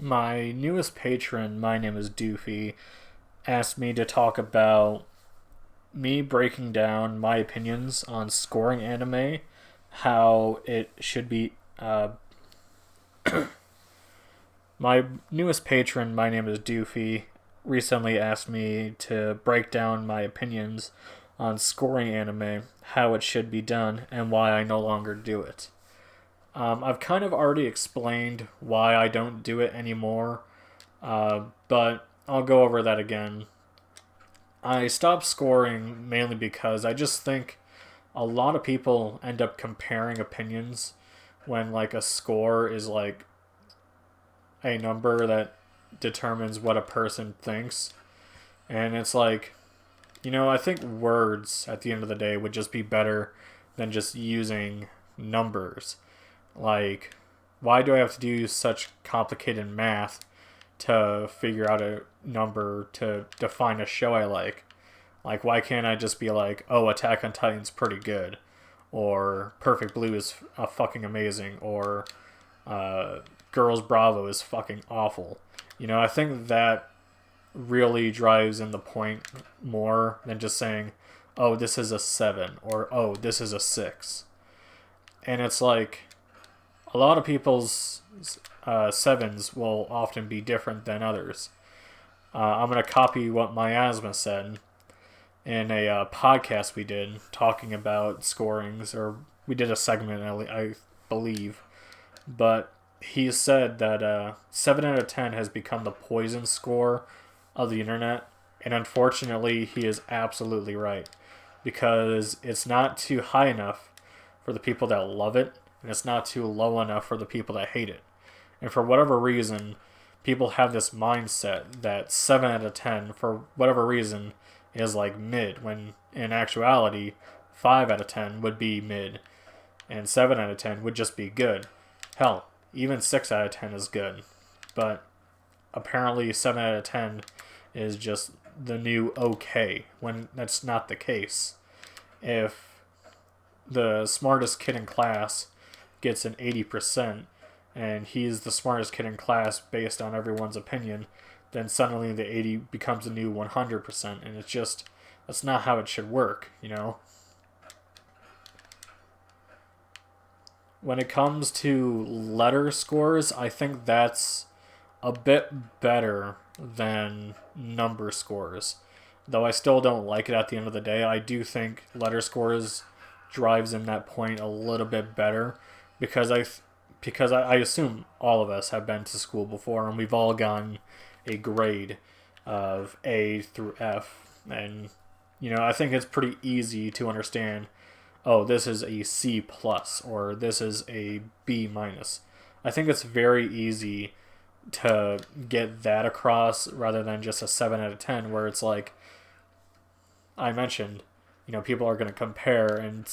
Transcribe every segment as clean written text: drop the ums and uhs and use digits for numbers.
My newest patron, my name is Doofy, asked me to talk about me breaking down my opinions on scoring anime, how it should be. My newest patron, my name is Doofy, recently asked me to break down my opinions on scoring anime, how it should be done, and why I no longer do it. I've kind of already explained why I don't do it anymore, but I'll go over that again. I stopped scoring mainly because I just think a lot of people end up comparing opinions when like a score is like a number that determines what a person thinks. And it's like, I think words at the end of the day would just be better than just using numbers. Like, why do I have to do such complicated math to figure out a number to define a show I like? Like, why can't I just be like, oh, Attack on Titan's pretty good, or Perfect Blue is fucking amazing, or Girls Bravo is fucking awful. I think that really drives in the point more than just saying, oh, this is a 7, or oh, this is a 6. And it's like, a lot of people's sevens will often be different than others. I'm going to copy what Miasma said in a podcast we did talking about scorings, or we did a segment, I believe. But he said that 7 out of 10 has become the poison score of the internet. And unfortunately, he is absolutely right. Because it's not too high enough for the people that love it, and it's not too low enough for the people that hate it. And for whatever reason, people have this mindset that 7 out of 10, for whatever reason, is like mid, when in actuality, 5 out of 10 would be mid, and 7 out of 10 would just be good. Hell, even 6 out of 10 is good. But apparently 7 out of 10 is just the new okay, when that's not the case. If the smartest kid in class gets an 80%, and he's the smartest kid in class based on everyone's opinion, then suddenly the 80 becomes the new 100%, and that's not how it should work. When it comes to letter scores, I think that's a bit better than number scores. Though I still don't like it at the end of the day, I do think letter scores drives in that point a little bit better because I assume all of us have been to school before and we've all gotten a grade of A through F, and I think it's pretty easy to understand, oh, this is a C plus or this is a B minus. I think it's very easy to get that across rather than just a 7 out of 10 where it's like I mentioned, people are going to compare and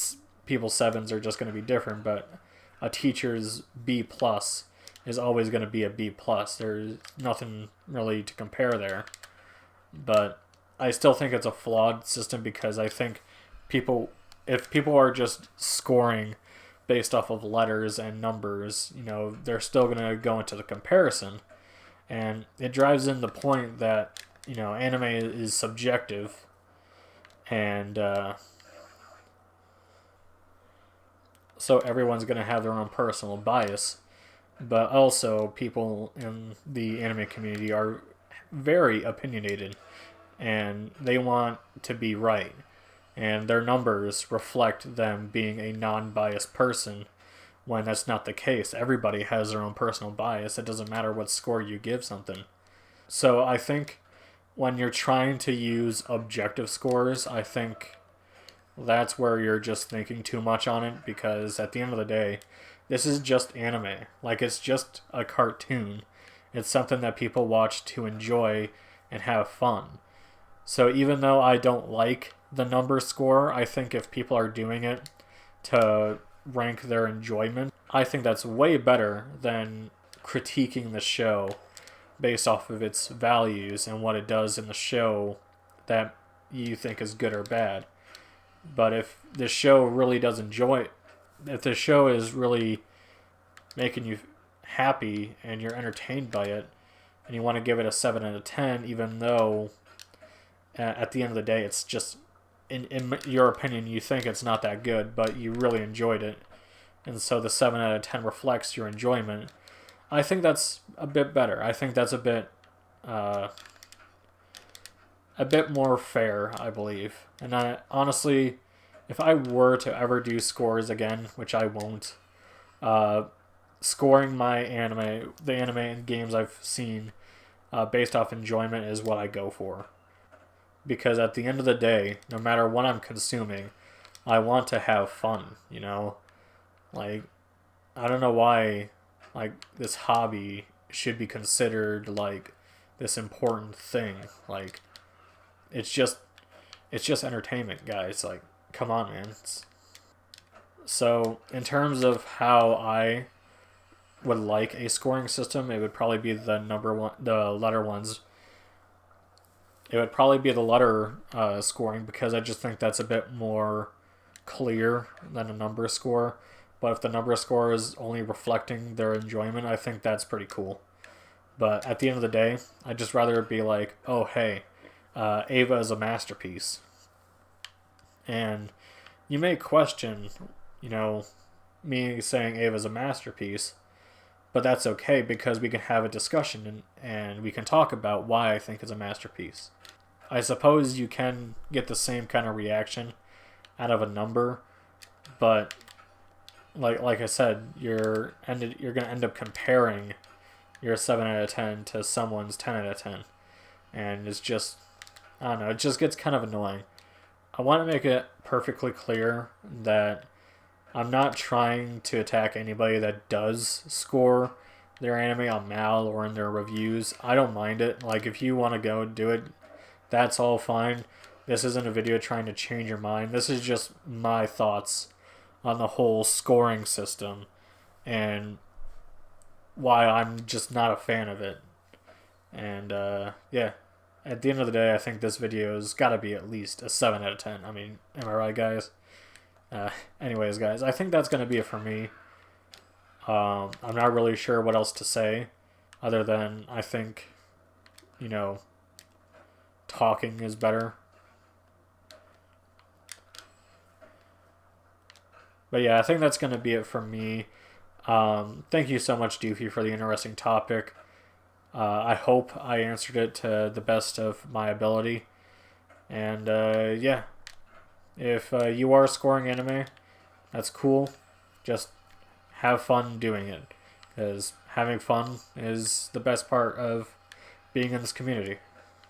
people's sevens are just going to be different, but a teacher's B plus is always going to be a B plus. There's nothing really to compare there. But I still think it's a flawed system because I think if people are just scoring based off of letters and numbers, they're still going to go into the comparison. And it drives in the point that, anime is subjective. And so everyone's going to have their own personal bias. But also, people in the anime community are very opinionated. And they want to be right. And their numbers reflect them being a non-biased person when that's not the case. Everybody has their own personal bias. It doesn't matter what score you give something. So I think when you're trying to use objective scores, I think that's where you're just thinking too much on it, because at the end of the day, this is just anime. Like, it's just a cartoon. It's something that people watch to enjoy and have fun. So even though I don't like the number score, I think if people are doing it to rank their enjoyment, I think that's way better than critiquing the show based off of its values and what it does in the show that you think is good or bad. But if the show really does enjoy, if the show is really making you happy and you're entertained by it, and you want to give it a 7 out of 10, even though at the end of the day, it's just, in your opinion, you think it's not that good, but you really enjoyed it. And so the 7 out of 10 reflects your enjoyment. I think that's a bit better. I think that's a bit more fair, I believe. And honestly, if I were to ever do scores again, which I won't, scoring my anime, the anime and games I've seen, based off enjoyment is what I go for. Because at the end of the day, no matter what I'm consuming, I want to have fun, you know? Like, I don't know why, like, this hobby should be considered, like, this important thing. Like, it's just entertainment, guys. Like, come on, man. So, in terms of how I would like a scoring system, it would probably be the letter ones. It would probably be the letter scoring, because I just think that's a bit more clear than a number score. But if the number score is only reflecting their enjoyment, I think that's pretty cool. But at the end of the day, I'd just rather it be like, oh, hey, Eva is a masterpiece. And you may question, you know, me saying Eva is a masterpiece, but that's okay, because we can have a discussion and we can talk about why I think it's a masterpiece. I suppose you can get the same kind of reaction out of a number, but like I said, you're gonna end up comparing your 7 out of 10 to someone's 10 out of 10, and it's just, I don't know, it just gets kind of annoying. I want to make it perfectly clear that I'm not trying to attack anybody that does score their anime on Mal or in their reviews. I don't mind it. Like, if you want to go do it, that's all fine. This isn't a video trying to change your mind. This is just my thoughts on the whole scoring system and why I'm just not a fan of it. And yeah, at the end of the day, I think this video's got to be at least a 7 out of 10. I mean, am I right, guys? Anyways, guys, I think that's going to be it for me. I'm not really sure what else to say other than I think, you know, talking is better. But yeah, I think that's going to be it for me. Thank you so much, Doofy, for the interesting topic. I hope I answered it to the best of my ability. And yeah, if you are scoring anime, that's cool. Just have fun doing it, because having fun is the best part of being in this community.